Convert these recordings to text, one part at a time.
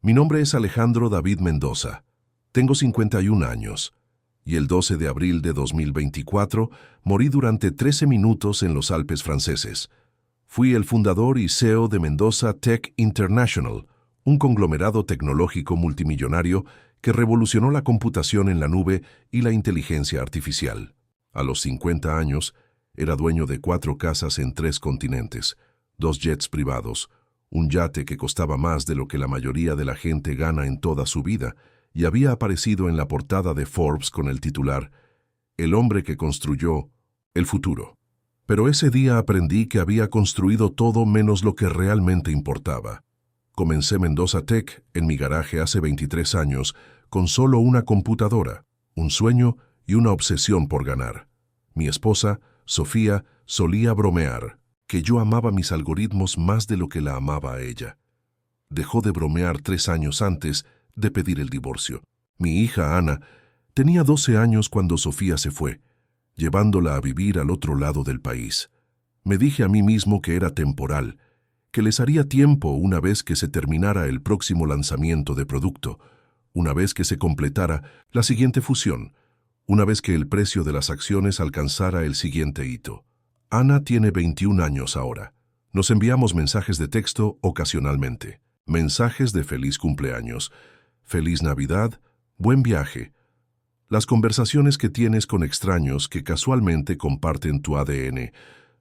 Mi nombre es Alejandro David Mendoza. Tengo 51 años. Y el 12 de abril de 2024 morí durante 13 minutos en los Alpes franceses. Fui el fundador y CEO de Mendoza Tech International, un conglomerado tecnológico multimillonario que revolucionó la computación en la nube y la inteligencia artificial. A los 50 años, era dueño de 4 casas en 3 continentes, 2 jets privados, un yate que costaba más de lo que la mayoría de la gente gana en toda su vida, y había aparecido en la portada de Forbes con el titular «El hombre que construyó el futuro». Pero ese día aprendí que había construido todo menos lo que realmente importaba. Comencé Mendoza Tech en mi garaje hace 23 años con solo una computadora, un sueño y una obsesión por ganar. Mi esposa, Sofía, solía bromear que yo amaba mis algoritmos más de lo que la amaba a ella. Dejó de bromear 3 años antes de pedir el divorcio. Mi hija Ana tenía 12 años cuando Sofía se fue, llevándola a vivir al otro lado del país. Me dije a mí mismo que era temporal, que les haría tiempo una vez que se terminara el próximo lanzamiento de producto, una vez que se completara la siguiente fusión, una vez que el precio de las acciones alcanzara el siguiente hito. Ana tiene 21 años ahora. Nos enviamos mensajes de texto ocasionalmente, mensajes de feliz cumpleaños, feliz Navidad, buen viaje. Las conversaciones que tienes con extraños que casualmente comparten tu ADN.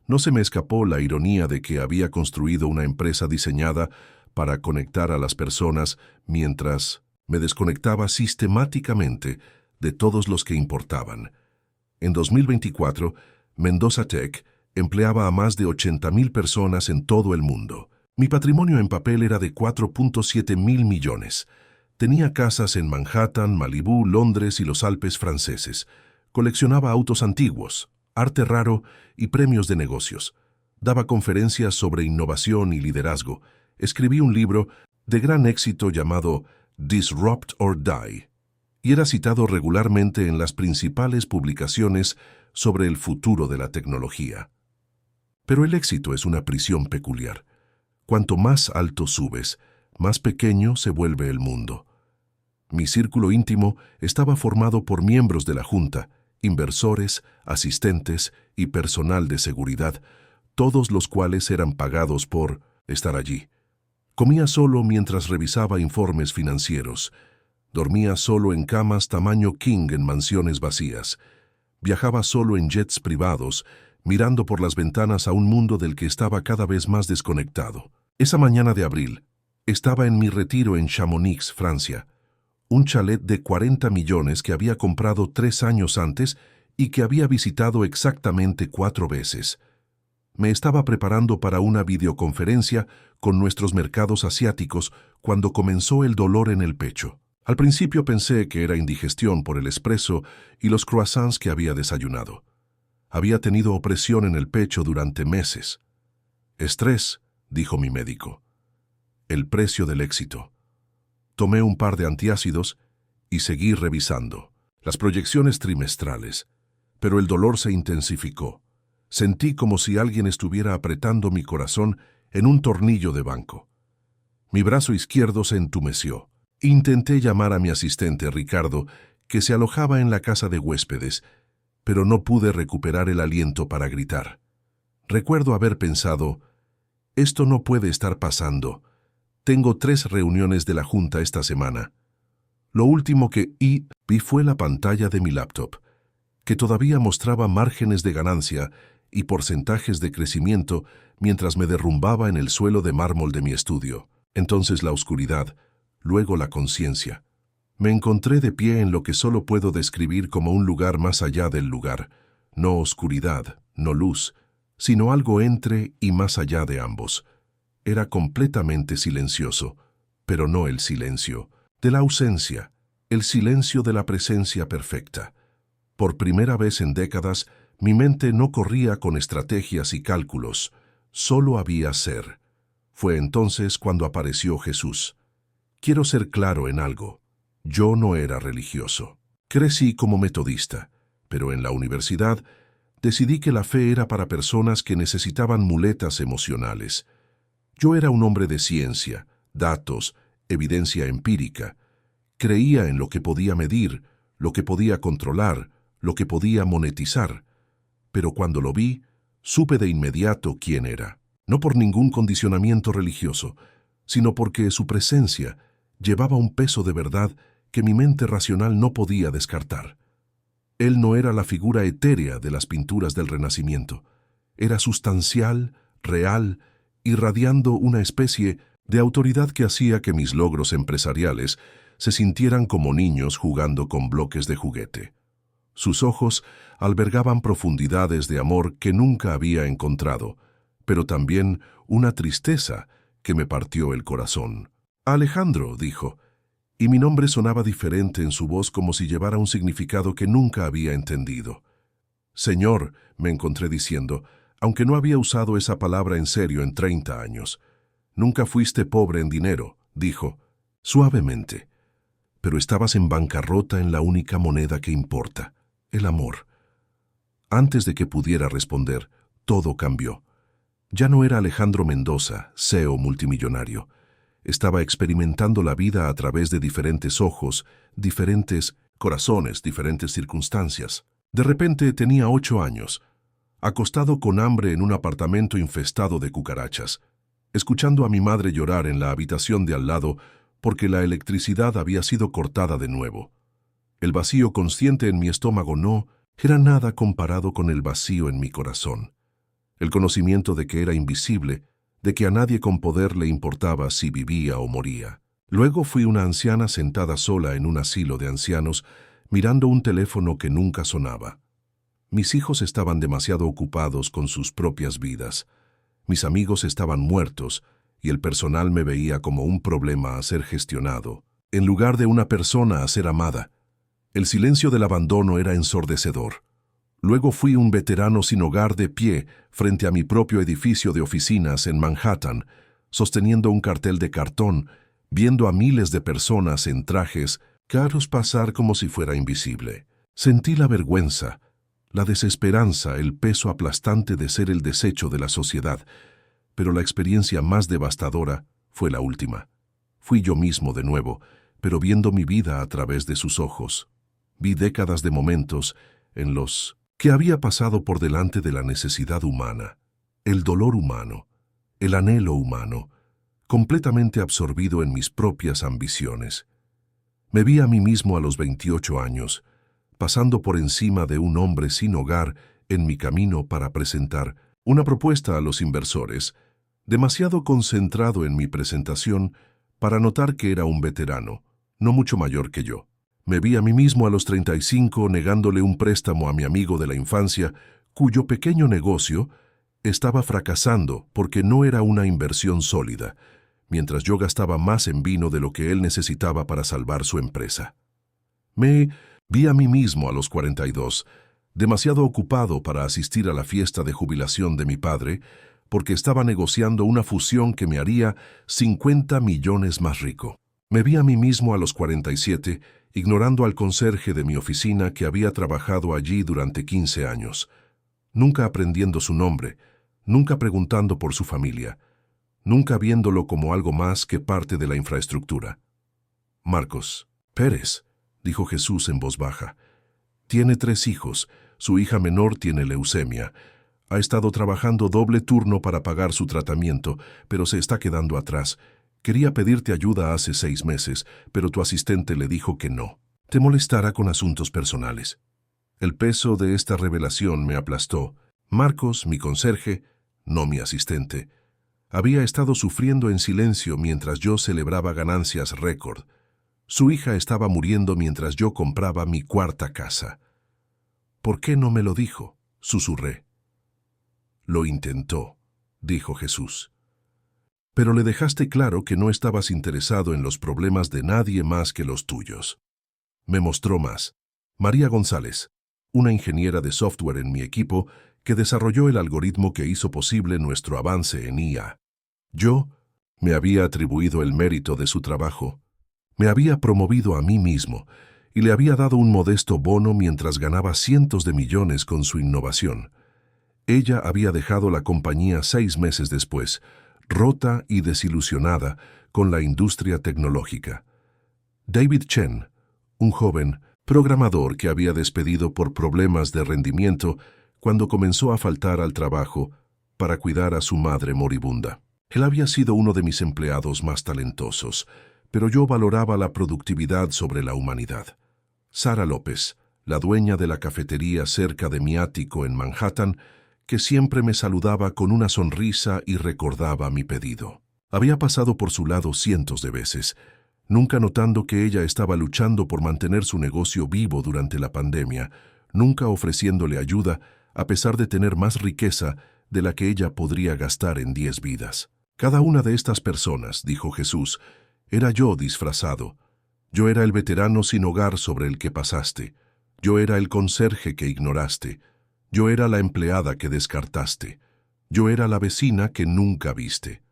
No se me escapó la ironía de que había construido una empresa diseñada para conectar a las personas mientras me desconectaba sistemáticamente de todos los que importaban. En 2024, Mendoza Tech empleaba a más de 80,000 personas en todo el mundo. Mi patrimonio en papel era de 4.7 mil millones. Tenía casas en Manhattan, Malibú, Londres y los Alpes franceses. Coleccionaba autos antiguos, arte raro y premios de negocios. Daba conferencias sobre innovación y liderazgo. Escribí un libro de gran éxito llamado Disrupt or Die, y era citado regularmente en las principales publicaciones sobre el futuro de la tecnología. Pero el éxito es una prisión peculiar. Cuanto más alto subes, más pequeño se vuelve el mundo. Mi círculo íntimo estaba formado por miembros de la junta, inversores, asistentes y personal de seguridad, todos los cuales eran pagados por estar allí. Comía solo mientras revisaba informes financieros. Dormía solo en camas tamaño king en mansiones vacías. Viajaba solo en jets privados, mirando por las ventanas a un mundo del que estaba cada vez más desconectado. Esa mañana de abril, estaba en mi retiro en Chamonix, Francia, un chalet de 40 millones que había comprado 3 años antes y que había visitado exactamente 4 veces. Me estaba preparando para una videoconferencia con nuestros mercados asiáticos cuando comenzó el dolor en el pecho. Al principio pensé que era indigestión por el espresso y los croissants que había desayunado. Había tenido opresión en el pecho durante meses. Estrés, dijo mi médico. El precio del éxito. Tomé un par de antiácidos y seguí revisando las proyecciones trimestrales, pero el dolor se intensificó. Sentí como si alguien estuviera apretando mi corazón en un tornillo de banco. Mi brazo izquierdo se entumeció. Intenté llamar a mi asistente Ricardo, que se alojaba en la casa de huéspedes, pero no pude recuperar el aliento para gritar. Recuerdo haber pensado, esto no puede estar pasando. Tengo 3 reuniones de la junta esta semana. Lo último que vi fue la pantalla de mi laptop, que todavía mostraba márgenes de ganancia y porcentajes de crecimiento mientras me derrumbaba en el suelo de mármol de mi estudio. Entonces la oscuridad, luego la conciencia. Me encontré de pie en lo que solo puedo describir como un lugar más allá del lugar. No oscuridad, no luz, sino algo entre y más allá de ambos. Era completamente silencioso, pero no el silencio de la ausencia, el silencio de la presencia perfecta. Por primera vez en décadas, mi mente no corría con estrategias y cálculos, solo había ser. Fue entonces cuando apareció Jesús. Quiero ser claro en algo. Yo no era religioso. Crecí como metodista, pero en la universidad decidí que la fe era para personas que necesitaban muletas emocionales. Yo era un hombre de ciencia, datos evidencia empírica. Creía en lo que podía medir, lo que podía controlar, lo que podía monetizar. Pero cuando lo vi, supe de inmediato quién era. No por ningún condicionamiento religioso, sino porque su presencia llevaba un peso de verdad que mi mente racional no podía descartar. Él no era la figura etérea de las pinturas del Renacimiento. Era sustancial, real, irradiando una especie de autoridad que hacía que mis logros empresariales se sintieran como niños jugando con bloques de juguete. Sus ojos albergaban profundidades de amor que nunca había encontrado, pero también una tristeza que me partió el corazón. «Alejandro», dijo, y mi nombre sonaba diferente en su voz como si llevara un significado que nunca había entendido. «Señor», me encontré diciendo, aunque no había usado esa palabra en serio en 30 años. «Nunca fuiste pobre en dinero», dijo, suavemente. «Pero estabas en bancarrota en la única moneda que importa, el amor». Antes de que pudiera responder, todo cambió. Ya no era Alejandro Mendoza, CEO multimillonario. Estaba experimentando la vida a través de diferentes ojos, diferentes corazones, diferentes circunstancias. De repente tenía 8 años, acostado con hambre en un apartamento infestado de cucarachas, escuchando a mi madre llorar en la habitación de al lado porque la electricidad había sido cortada de nuevo. El vacío consciente en mi estómago no era nada comparado con el vacío en mi corazón. El conocimiento de que era invisible, de que a nadie con poder le importaba si vivía o moría. Luego fui una anciana sentada sola en un asilo de ancianos, mirando un teléfono que nunca sonaba. Mis hijos estaban demasiado ocupados con sus propias vidas. Mis amigos estaban muertos y el personal me veía como un problema a ser gestionado, en lugar de una persona a ser amada. El silencio del abandono era ensordecedor. Luego fui un veterano sin hogar de pie frente a mi propio edificio de oficinas en Manhattan, sosteniendo un cartel de cartón, viendo a miles de personas en trajes caros pasar como si fuera invisible. Sentí la vergüenza, la desesperanza, el peso aplastante de ser el desecho de la sociedad, pero la experiencia más devastadora fue la última. Fui yo mismo de nuevo, pero viendo mi vida a través de sus ojos. Vi décadas de momentos en los que había pasado por delante de la necesidad humana, el dolor humano, el anhelo humano, completamente absorbido en mis propias ambiciones. Me vi a mí mismo a los 28 años, pasando por encima de un hombre sin hogar en mi camino para presentar una propuesta a los inversores, demasiado concentrado en mi presentación para notar que era un veterano, no mucho mayor que yo. Me vi a mí mismo a los 35 negándole un préstamo a mi amigo de la infancia, cuyo pequeño negocio estaba fracasando porque no era una inversión sólida, mientras yo gastaba más en vino de lo que él necesitaba para salvar su empresa. Me vi a mí mismo a los 42, demasiado ocupado para asistir a la fiesta de jubilación de mi padre, porque estaba negociando una fusión que me haría 50 millones más rico. Me vi a mí mismo a los 47, ignorando al conserje de mi oficina que había trabajado allí durante 15 años, nunca aprendiendo su nombre, nunca preguntando por su familia, nunca viéndolo como algo más que parte de la infraestructura. «Marcos Pérez», dijo Jesús en voz baja, «tiene 3 hijos, su hija menor tiene leucemia. Ha estado trabajando doble turno para pagar su tratamiento, pero se está quedando atrás. Quería pedirte ayuda hace 6 meses, pero tu asistente le dijo que no. Te molestará con asuntos personales». El peso de esta revelación me aplastó. Marcos, mi conserje, no mi asistente, había estado sufriendo en silencio mientras yo celebraba ganancias récord. Su hija estaba muriendo mientras yo compraba mi 4ª casa. «¿Por qué no me lo dijo?», susurré. «Lo intentó», dijo Jesús. «Pero le dejaste claro que no estabas interesado en los problemas de nadie más que los tuyos». Me mostró más. María González, una ingeniera de software en mi equipo que desarrolló el algoritmo que hizo posible nuestro avance en IA. Yo me había atribuido el mérito de su trabajo. Me había promovido a mí mismo y le había dado un modesto bono mientras ganaba cientos de millones con su innovación. Ella había dejado la compañía 6 meses después, rota y desilusionada, con la industria tecnológica. David Chen, un joven programador que había despedido por problemas de rendimiento cuando comenzó a faltar al trabajo para cuidar a su madre moribunda. Él había sido uno de mis empleados más talentosos, pero yo valoraba la productividad sobre la humanidad. Sara López, la dueña de la cafetería cerca de mi ático en Manhattan, que siempre me saludaba con una sonrisa y recordaba mi pedido. Había pasado por su lado cientos de veces, nunca notando que ella estaba luchando por mantener su negocio vivo durante la pandemia, nunca ofreciéndole ayuda a pesar de tener más riqueza de la que ella podría gastar en 10 vidas. Cada una de estas personas, dijo Jesús, era yo disfrazado. Yo era el veterano sin hogar sobre el que pasaste. Yo era el conserje que ignoraste. Yo era la empleada que descartaste. Yo era la vecina que nunca viste.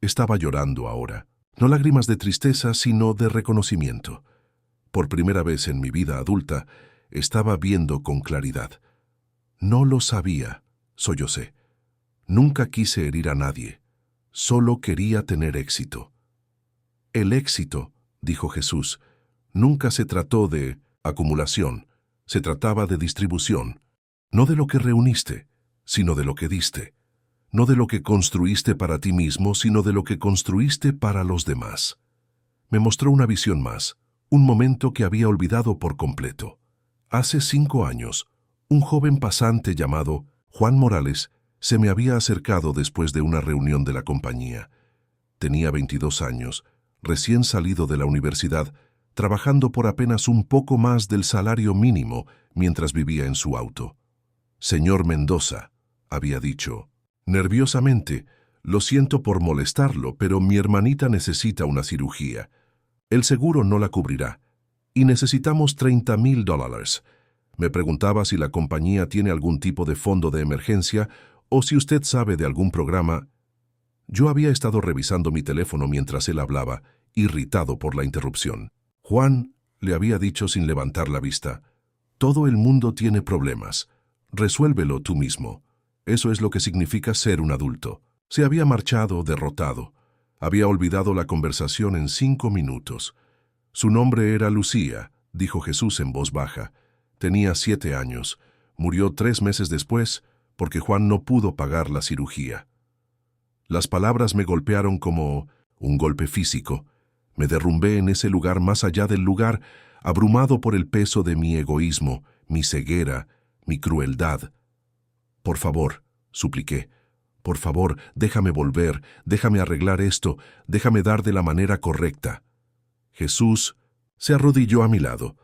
Estaba llorando ahora. No lágrimas de tristeza, sino de reconocimiento. Por primera vez en mi vida adulta, estaba viendo con claridad. No lo sabía, sollocé. Nunca quise herir a nadie. Solo quería tener éxito. El éxito, dijo Jesús, nunca se trató de acumulación, se trataba de distribución. No de lo que reuniste, sino de lo que diste. No de lo que construiste para ti mismo, sino de lo que construiste para los demás. Me mostró una visión más, un momento que había olvidado por completo. Hace 5 años, un joven pasante llamado Juan Morales se me había acercado después de una reunión de la compañía. Tenía 22 años, recién salido de la universidad, trabajando por apenas un poco más del salario mínimo mientras vivía en su auto. «Señor Mendoza», había dicho, nerviosamente, «lo siento por molestarlo, pero mi hermanita necesita una cirugía. El seguro no la cubrirá, y necesitamos $30,000. Me preguntaba si la compañía tiene algún tipo de fondo de emergencia o si usted sabe de algún programa». Yo había estado revisando mi teléfono mientras él hablaba, irritado por la interrupción. «Juan», le había dicho sin levantar la vista, «todo el mundo tiene problemas. Resuélvelo tú mismo. Eso es lo que significa ser un adulto». Se había marchado derrotado. Había olvidado la conversación en 5 minutos. Su nombre era Lucía, dijo Jesús en voz baja. Tenía 7 años. Murió 3 meses después porque Juan no pudo pagar la cirugía. Las palabras me golpearon como un golpe físico. Me derrumbé en ese lugar más allá del lugar, abrumado por el peso de mi egoísmo, mi ceguera, mi crueldad. «Por favor», supliqué, «por favor, déjame volver, déjame arreglar esto, déjame dar de la manera correcta». Jesús se arrodilló a mi lado,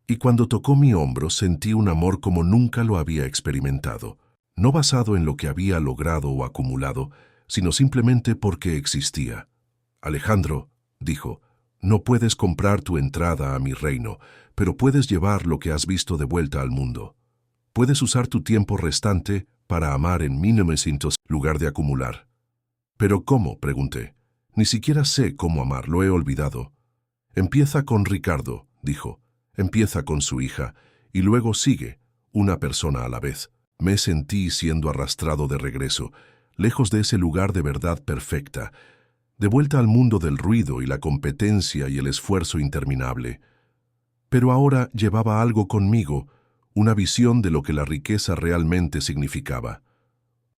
y cuando tocó mi hombro sentí un amor como nunca lo había experimentado, no basado en lo que había logrado o acumulado, sino simplemente porque existía. «Alejandro», dijo, «no puedes comprar tu entrada a mi reino, pero puedes llevar lo que has visto de vuelta al mundo. Puedes usar tu tiempo restante para amar en 1900 lugar de acumular». «¿Pero cómo?», pregunté. «Ni siquiera sé cómo amar, lo he olvidado». «Empieza con Ricardo», dijo. «Empieza con su hija, y luego sigue, una persona a la vez». Me sentí siendo arrastrado de regreso, lejos de ese lugar de verdad perfecta, de vuelta al mundo del ruido y la competencia y el esfuerzo interminable. Pero ahora llevaba algo conmigo, una visión de lo que la riqueza realmente significaba.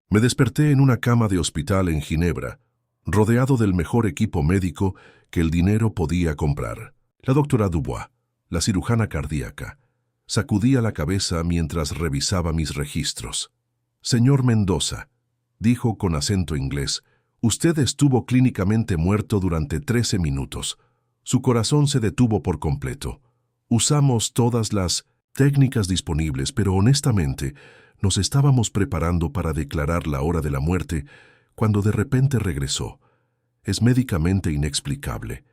Me desperté en una cama de hospital en Ginebra, rodeado del mejor equipo médico que el dinero podía comprar. La doctora Dubois, la cirujana cardíaca, sacudía la cabeza mientras revisaba mis registros. «Señor Mendoza», dijo con acento inglés, «usted estuvo clínicamente muerto durante 13 minutos. Su corazón se detuvo por completo. Usamos todas las técnicas disponibles, pero honestamente nos estábamos preparando para declarar la hora de la muerte cuando de repente regresó. Es médicamente inexplicable».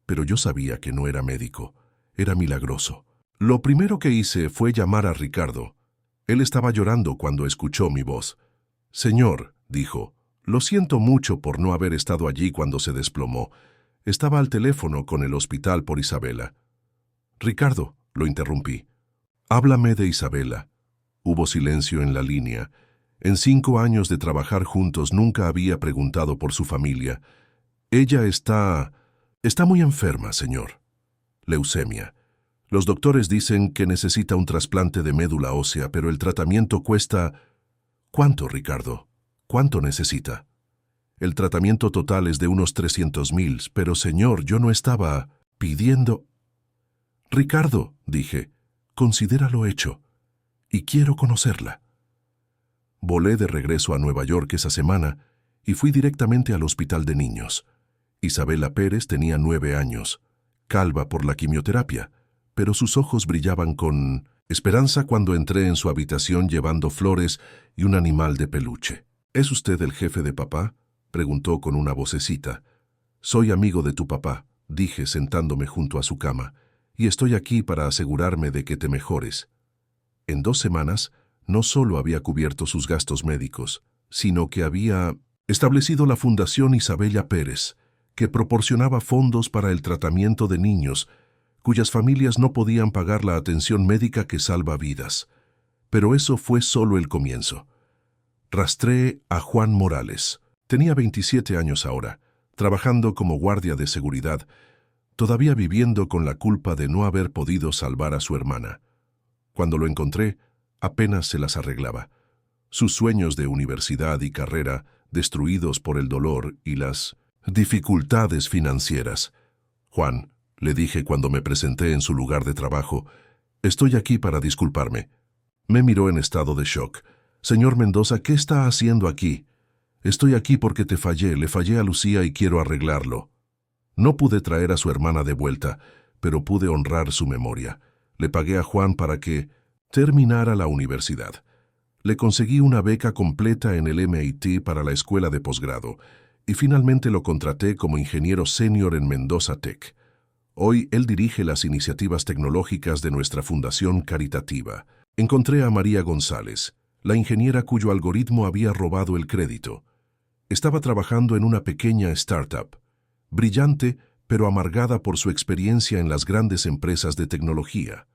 Pero yo sabía que no era médico, era milagroso. Lo primero que hice fue llamar a Ricardo. Él estaba llorando cuando escuchó mi voz. «Señor», dijo, «lo siento mucho por no haber estado allí cuando se desplomó. Estaba al teléfono con el hospital por Isabela». «Ricardo», lo interrumpí, «háblame de Isabela». Hubo silencio en la línea. En 5 años de trabajar juntos nunca había preguntado por su familia. Ella está muy enferma, señor. Leucemia. Los doctores dicen que necesita un trasplante de médula ósea, pero el tratamiento cuesta... ¿Cuánto, Ricardo? ¿Cuánto necesita? El tratamiento total es de unos 300,000, pero señor, yo no estaba pidiendo... Ricardo, dije, considéralo hecho, y quiero conocerla. Volé de regreso a Nueva York esa semana y fui directamente al hospital de niños. Isabela Pérez tenía 9 años, calva por la quimioterapia, pero sus ojos brillaban con esperanza cuando entré en su habitación llevando flores y un animal de peluche. ¿Es usted el jefe de papá?, preguntó con una vocecita. Soy amigo de tu papá, dije sentándome junto a su cama, y estoy aquí para asegurarme de que te mejores. En 2 semanas, no solo había cubierto sus gastos médicos, sino que había establecido la Fundación Isabela Pérez, que proporcionaba fondos para el tratamiento de niños cuyas familias no podían pagar la atención médica que salva vidas. Pero eso fue solo el comienzo. Rastreé a Juan Morales. Tenía 27 años ahora, trabajando como guardia de seguridad, todavía viviendo con la culpa de no haber podido salvar a su hermana. Cuando lo encontré, apenas se las arreglaba. Sus sueños de universidad y carrera destruidos por el dolor y las dificultades financieras. Juan, le dije cuando me presenté en su lugar de trabajo, estoy aquí para disculparme. Me miró en estado de shock. Señor Mendoza, ¿qué está haciendo aquí? Estoy aquí porque te fallé, le fallé a Lucía y quiero arreglarlo. No pude traer a su hermana de vuelta, pero pude honrar su memoria. Le pagué a Juan para que terminara la universidad. Le conseguí una beca completa en el MIT para la escuela de posgrado y finalmente lo contraté como ingeniero senior en Mendoza Tech. Hoy él dirige las iniciativas tecnológicas de nuestra fundación caritativa. Encontré a María González, la ingeniera cuyo algoritmo había robado el crédito. Estaba trabajando en una pequeña startup, brillante pero amargada por su experiencia en las grandes empresas de tecnología.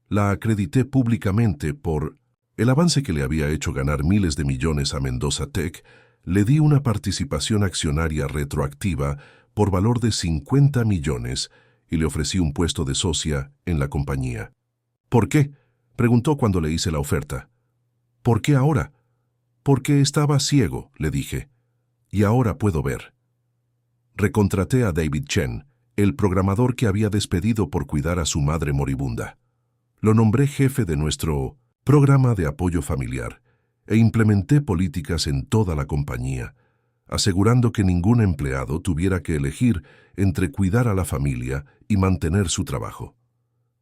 La acredité públicamente por el avance que le había hecho ganar miles de millones a Mendoza Tech. Le di una participación accionaria retroactiva por valor de 50 millones y le ofrecí un puesto de socia en la compañía. ¿Por qué?, preguntó cuando le hice la oferta. ¿Por qué ahora? Porque estaba ciego, le dije, y ahora puedo ver. Recontraté a David Chen, el programador que había despedido por cuidar a su madre moribunda. Lo nombré jefe de nuestro programa de apoyo familiar e implementé políticas en toda la compañía, asegurando que ningún empleado tuviera que elegir entre cuidar a la familia y mantener su trabajo.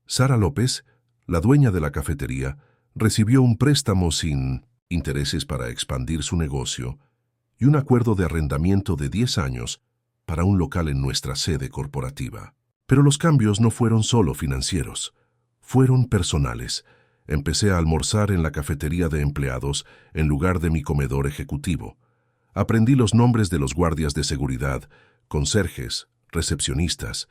Sara López, la dueña de la cafetería, recibió un préstamo sin intereses para expandir su negocio y un acuerdo de arrendamiento de 10 años para un local en nuestra sede corporativa. Pero los cambios no fueron solo financieros, fueron personales. Empecé a almorzar en la cafetería de empleados en lugar de mi comedor ejecutivo. Aprendí los nombres de los guardias de seguridad, conserjes, recepcionistas.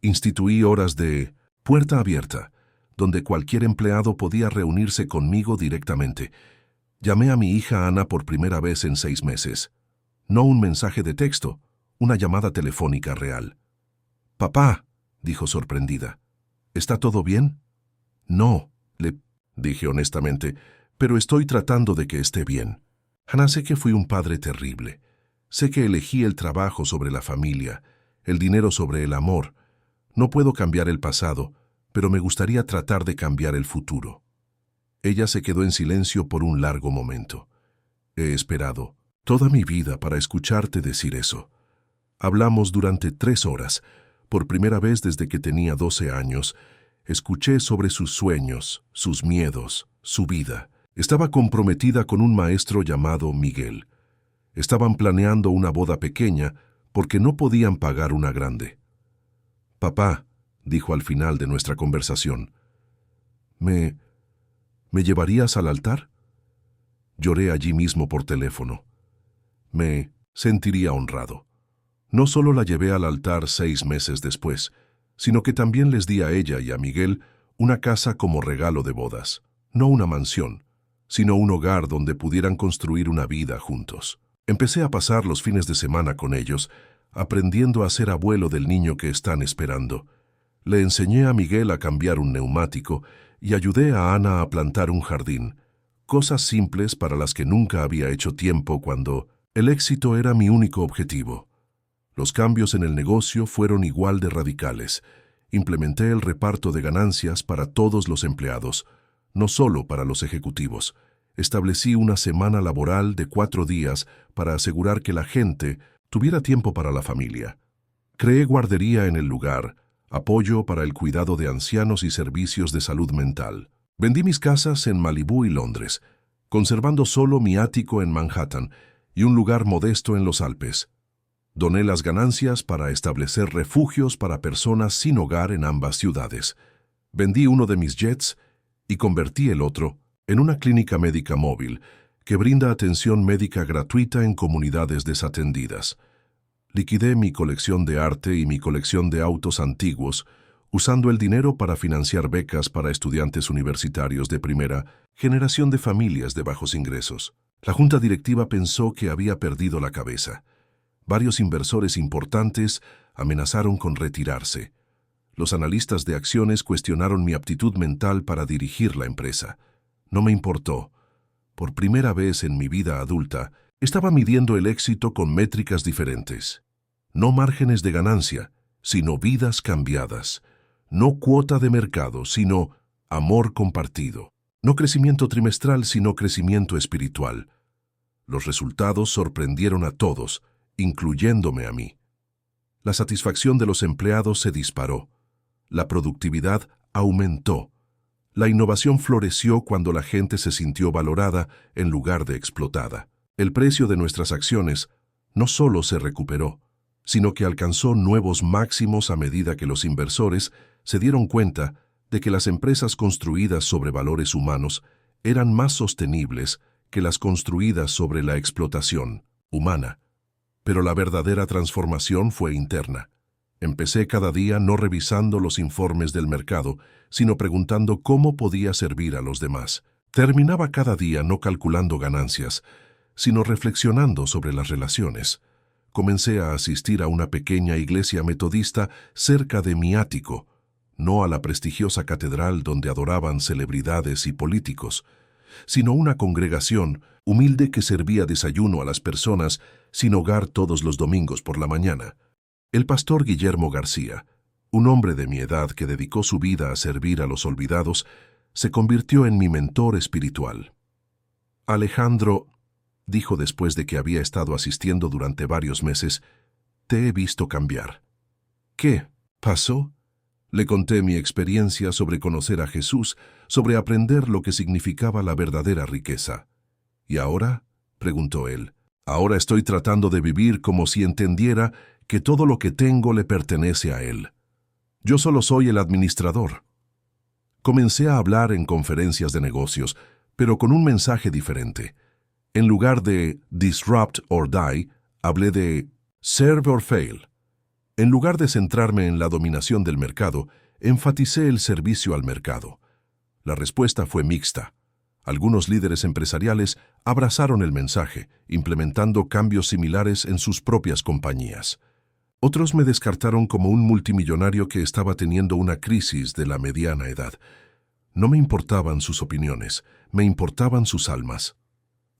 Instituí horas de puerta abierta, donde cualquier empleado podía reunirse conmigo directamente. Llamé a mi hija Ana por primera vez en 6 meses. No un mensaje de texto, una llamada telefónica real. «Papá», dijo sorprendida, «¿está todo bien?» «No», le dije honestamente, «pero estoy tratando de que esté bien. Ana, sé que fui un padre terrible. Sé que elegí el trabajo sobre la familia, el dinero sobre el amor. No puedo cambiar el pasado, pero me gustaría tratar de cambiar el futuro». Ella se quedó en silencio por un largo momento. He esperado toda mi vida para escucharte decir eso. Hablamos durante 3 horas. Por primera vez desde que tenía 12 años, escuché sobre sus sueños, sus miedos, su vida. Estaba comprometida con un maestro llamado Miguel. Estaban planeando una boda pequeña porque no podían pagar una grande. «Papá», dijo al final de nuestra conversación, ¿Me llevarías al altar?» Lloré allí mismo por teléfono. Me sentiría honrado. No solo la llevé al altar 6 meses después, sino que también les di a ella y a Miguel una casa como regalo de bodas. No una mansión, sino un hogar donde pudieran construir una vida juntos. Empecé a pasar los fines de semana con ellos, aprendiendo a ser abuelo del niño que están esperando. Le enseñé a Miguel a cambiar un neumático y ayudé a Ana a plantar un jardín. Cosas simples para las que nunca había hecho tiempo cuando el éxito era mi único objetivo. Los cambios en el negocio fueron igual de radicales. Implementé el reparto de ganancias para todos los empleados, no solo para los ejecutivos. Establecí una semana laboral de 4 días para asegurar que la gente tuviera tiempo para la familia. Creé guardería en el lugar, apoyo para el cuidado de ancianos y servicios de salud mental. Vendí mis casas en Malibú y Londres, conservando solo mi ático en Manhattan y un lugar modesto en los Alpes. Doné las ganancias para establecer refugios para personas sin hogar en ambas ciudades. Vendí uno de mis jets y convertí el otro en una clínica médica móvil que brinda atención médica gratuita en comunidades desatendidas. Liquidé mi colección de arte y mi colección de autos antiguos, usando el dinero para financiar becas para estudiantes universitarios de primera generación de familias de bajos ingresos. La junta directiva pensó que había perdido la cabeza. Varios inversores importantes amenazaron con retirarse. Los analistas de acciones cuestionaron mi aptitud mental para dirigir la empresa. No me importó. Por primera vez en mi vida adulta, estaba midiendo el éxito con métricas diferentes. No márgenes de ganancia, sino vidas cambiadas. No cuota de mercado, sino amor compartido. No crecimiento trimestral, sino crecimiento espiritual. Los resultados sorprendieron a todos, incluyéndome a mí. La satisfacción de los empleados se disparó. La productividad aumentó. La innovación floreció cuando la gente se sintió valorada en lugar de explotada. El precio de nuestras acciones no solo se recuperó, sino que alcanzó nuevos máximos a medida que los inversores se dieron cuenta de que las empresas construidas sobre valores humanos eran más sostenibles que las construidas sobre la explotación humana. Pero la verdadera transformación fue interna. Empecé cada día no revisando los informes del mercado, sino preguntando cómo podía servir a los demás. Terminaba cada día no calculando ganancias, sino reflexionando sobre las relaciones. Comencé a asistir a una pequeña iglesia metodista cerca de mi ático, no a la prestigiosa catedral donde adoraban celebridades y políticos, sino una congregación humilde que servía desayuno a las personas sin hogar todos los domingos por la mañana. El pastor Guillermo García, un hombre de mi edad que dedicó su vida a servir a los olvidados, se convirtió en mi mentor espiritual. Alejandro, dijo después de que había estado asistiendo durante varios meses, te he visto cambiar. ¿Qué pasó? Le conté mi experiencia sobre conocer a Jesús, sobre aprender lo que significaba la verdadera riqueza. ¿Y ahora?, preguntó él. Ahora estoy tratando de vivir como si entendiera que todo lo que tengo le pertenece a él. Yo solo soy el administrador. Comencé a hablar en conferencias de negocios, pero con un mensaje diferente. En lugar de disrupt or die, hablé de serve or fail. En lugar de centrarme en la dominación del mercado, enfaticé el servicio al mercado. La respuesta fue mixta. Algunos líderes empresariales abrazaron el mensaje, implementando cambios similares en sus propias compañías. Otros me descartaron como un multimillonario que estaba teniendo una crisis de la mediana edad. No me importaban sus opiniones, me importaban sus almas.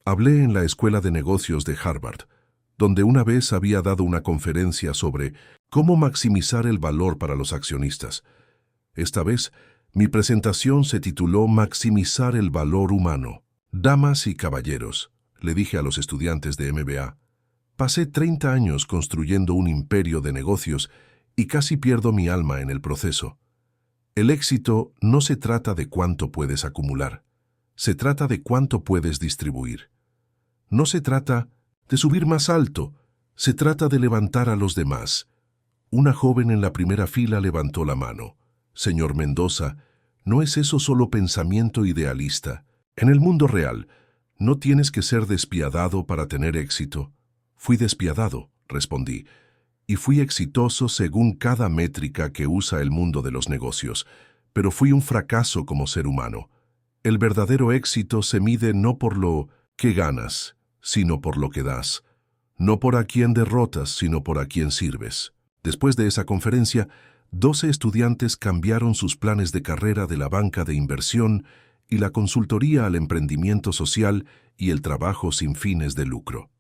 Hablé en la Escuela de Negocios de Harvard, donde una vez había dado una conferencia sobre cómo maximizar el valor para los accionistas. Esta vez, mi presentación se tituló Maximizar el valor humano. Damas y caballeros, le dije a los estudiantes de MBA, pasé 30 años construyendo un imperio de negocios y casi pierdo mi alma en el proceso. El éxito no se trata de cuánto puedes acumular, se trata de cuánto puedes distribuir. No se trata de subir más alto, se trata de levantar a los demás. Una joven en la primera fila levantó la mano. Señor Mendoza, ¿no es eso solo pensamiento idealista? En el mundo real, no tienes que ser despiadado para tener éxito. Fui despiadado, respondí, y fui exitoso según cada métrica que usa el mundo de los negocios, pero fui un fracaso como ser humano. El verdadero éxito se mide no por lo que ganas, sino por lo que das. No por a quien derrotas, sino por a quien sirves. Después de esa conferencia, 12 estudiantes cambiaron sus planes de carrera de la banca de inversión y la consultoría al emprendimiento social y el trabajo sin fines de lucro.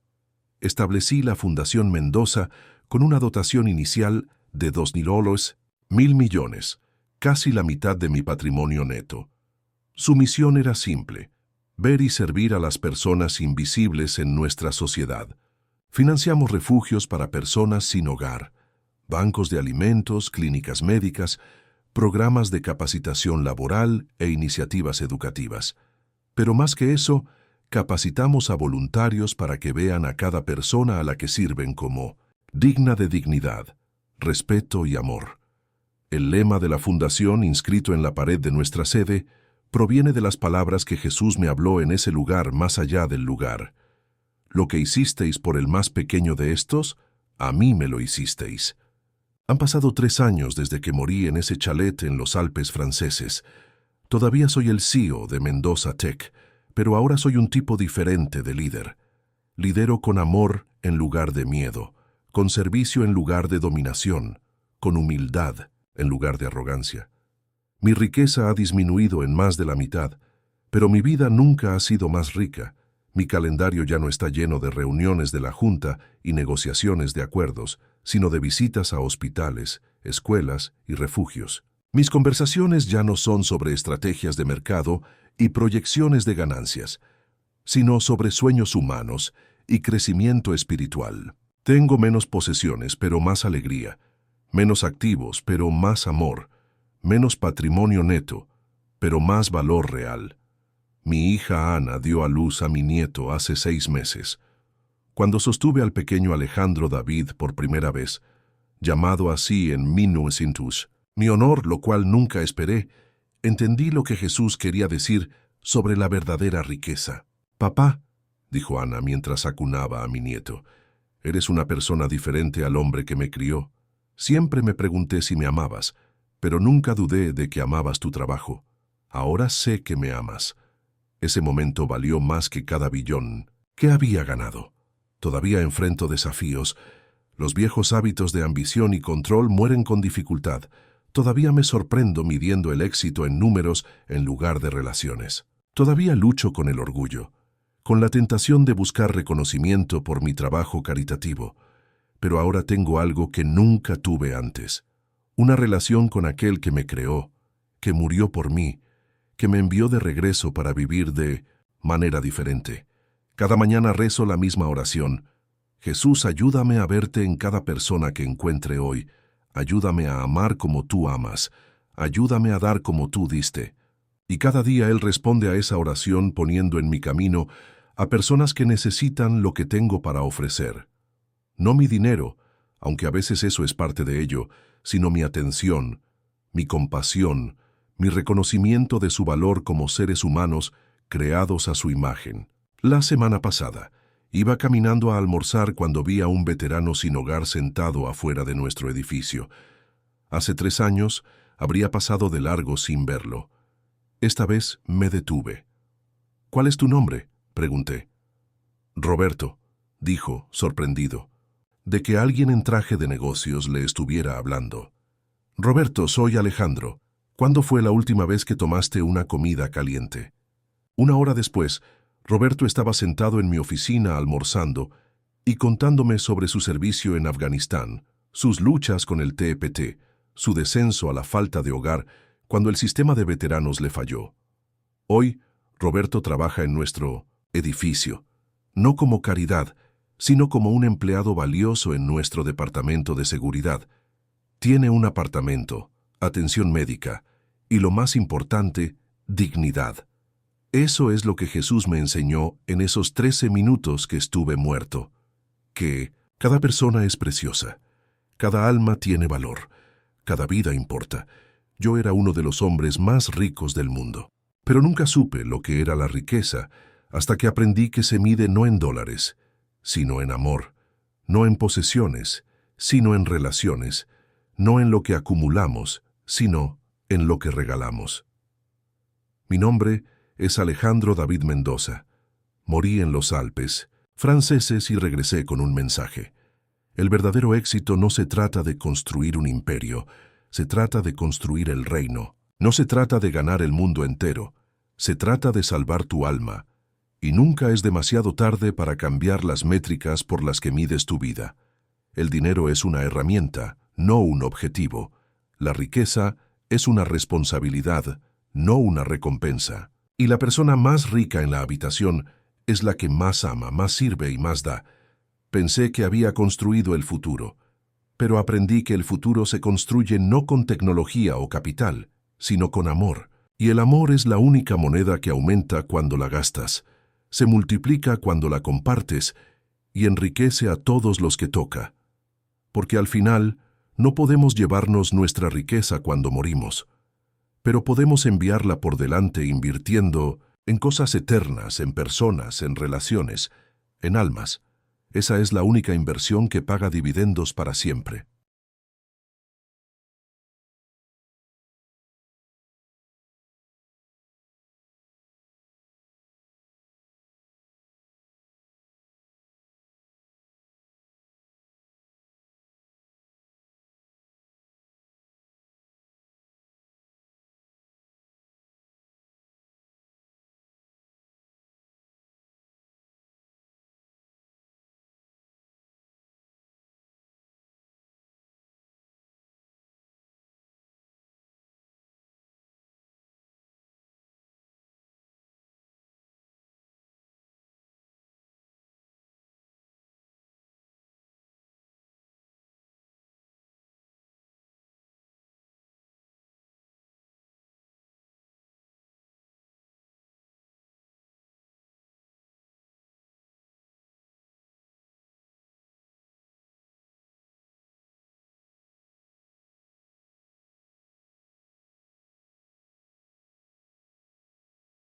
Establecí la Fundación Mendoza con una dotación inicial de $2.000, 1.000 millones, casi la mitad de mi patrimonio neto. Su misión era simple: ver y servir a las personas invisibles en nuestra sociedad. Financiamos refugios para personas sin hogar, bancos de alimentos, clínicas médicas, programas de capacitación laboral e iniciativas educativas. Pero más que eso, capacitamos a voluntarios para que vean a cada persona a la que sirven como digna de dignidad, respeto y amor. El lema de la fundación, inscrito en la pared de nuestra sede, proviene de las palabras que Jesús me habló en ese lugar más allá del lugar. Lo que hicisteis por el más pequeño de estos, a mí me lo hicisteis. Han pasado 3 años desde que morí en ese chalet en los Alpes franceses. Todavía soy el CEO de Mendoza Tech, pero ahora soy un tipo diferente de líder. Lidero con amor en lugar de miedo, con servicio en lugar de dominación, con humildad en lugar de arrogancia. Mi riqueza ha disminuido en más de la mitad, pero mi vida nunca ha sido más rica. Mi calendario ya no está lleno de reuniones de la Junta y negociaciones de acuerdos, sino de visitas a hospitales, escuelas y refugios. Mis conversaciones ya no son sobre estrategias de mercado y proyecciones de ganancias, sino sobre sueños humanos y crecimiento espiritual. Tengo menos posesiones, pero más alegría, menos activos, pero más amor, menos patrimonio neto, pero más valor real. Mi hija Ana dio a luz a mi nieto hace 6 meses. Cuando sostuve al pequeño Alejandro David por primera vez, llamado así en 1900, mi honor, lo cual nunca esperé, entendí lo que Jesús quería decir sobre la verdadera riqueza. «Papá», dijo Ana mientras acunaba a mi nieto, «eres una persona diferente al hombre que me crió. Siempre me pregunté si me amabas, pero nunca dudé de que amabas tu trabajo. Ahora sé que me amas». Ese momento valió más que cada billón. ¿Qué había ganado? Todavía enfrento desafíos. Los viejos hábitos de ambición y control mueren con dificultad. Todavía me sorprendo midiendo el éxito en números en lugar de relaciones. Todavía lucho con el orgullo, con la tentación de buscar reconocimiento por mi trabajo caritativo. Pero ahora tengo algo que nunca tuve antes. Una relación con aquel que me creó, que murió por mí, que me envió de regreso para vivir de manera diferente. Cada mañana rezo la misma oración. Jesús, ayúdame a verte en cada persona que encuentre hoy. Ayúdame a amar como tú amas. Ayúdame a dar como tú diste. Y cada día Él responde a esa oración poniendo en mi camino a personas que necesitan lo que tengo para ofrecer. No mi dinero, aunque a veces eso es parte de ello, sino mi atención, mi compasión, mi reconocimiento de su valor como seres humanos creados a su imagen. La semana pasada, iba caminando a almorzar cuando vi a un veterano sin hogar sentado afuera de nuestro edificio. Hace 3 años, habría pasado de largo sin verlo. Esta vez me detuve. «¿Cuál es tu nombre?», pregunté. «Roberto», dijo, sorprendido, de que alguien en traje de negocios le estuviera hablando. «Roberto, soy Alejandro. ¿Cuándo fue la última vez que tomaste una comida caliente?». 1 hora después, Roberto estaba sentado en mi oficina almorzando y contándome sobre su servicio en Afganistán, sus luchas con el TPT, su descenso a la falta de hogar cuando el sistema de veteranos le falló. Hoy, Roberto trabaja en nuestro edificio, no como caridad, sino como un empleado valioso en nuestro departamento de seguridad. Tiene un apartamento, atención médica y, lo más importante, dignidad. Eso es lo que Jesús me enseñó en esos 13 minutos que estuve muerto. Que cada persona es preciosa, cada alma tiene valor, cada vida importa. Yo era uno de los hombres más ricos del mundo, pero nunca supe lo que era la riqueza hasta que aprendí que se mide no en dólares, sino en amor, no en posesiones, sino en relaciones, no en lo que acumulamos, sino en lo que regalamos. Mi nombre es Alejandro David Mendoza. Morí en los Alpes, franceses y regresé con un mensaje. El verdadero éxito no se trata de construir un imperio, se trata de construir el reino. No se trata de ganar el mundo entero, se trata de salvar tu alma. Y nunca es demasiado tarde para cambiar las métricas por las que mides tu vida. El dinero es una herramienta, no un objetivo. La riqueza es una responsabilidad, no una recompensa. Y la persona más rica en la habitación es la que más ama, más sirve y más da. Pensé que había construido el futuro, pero aprendí que el futuro se construye no con tecnología o capital, sino con amor. Y el amor es la única moneda que aumenta cuando la gastas, se multiplica cuando la compartes y enriquece a todos los que toca. Porque al final, no podemos llevarnos nuestra riqueza cuando morimos, pero podemos enviarla por delante invirtiendo en cosas eternas, en personas, en relaciones, en almas. Esa es la única inversión que paga dividendos para siempre.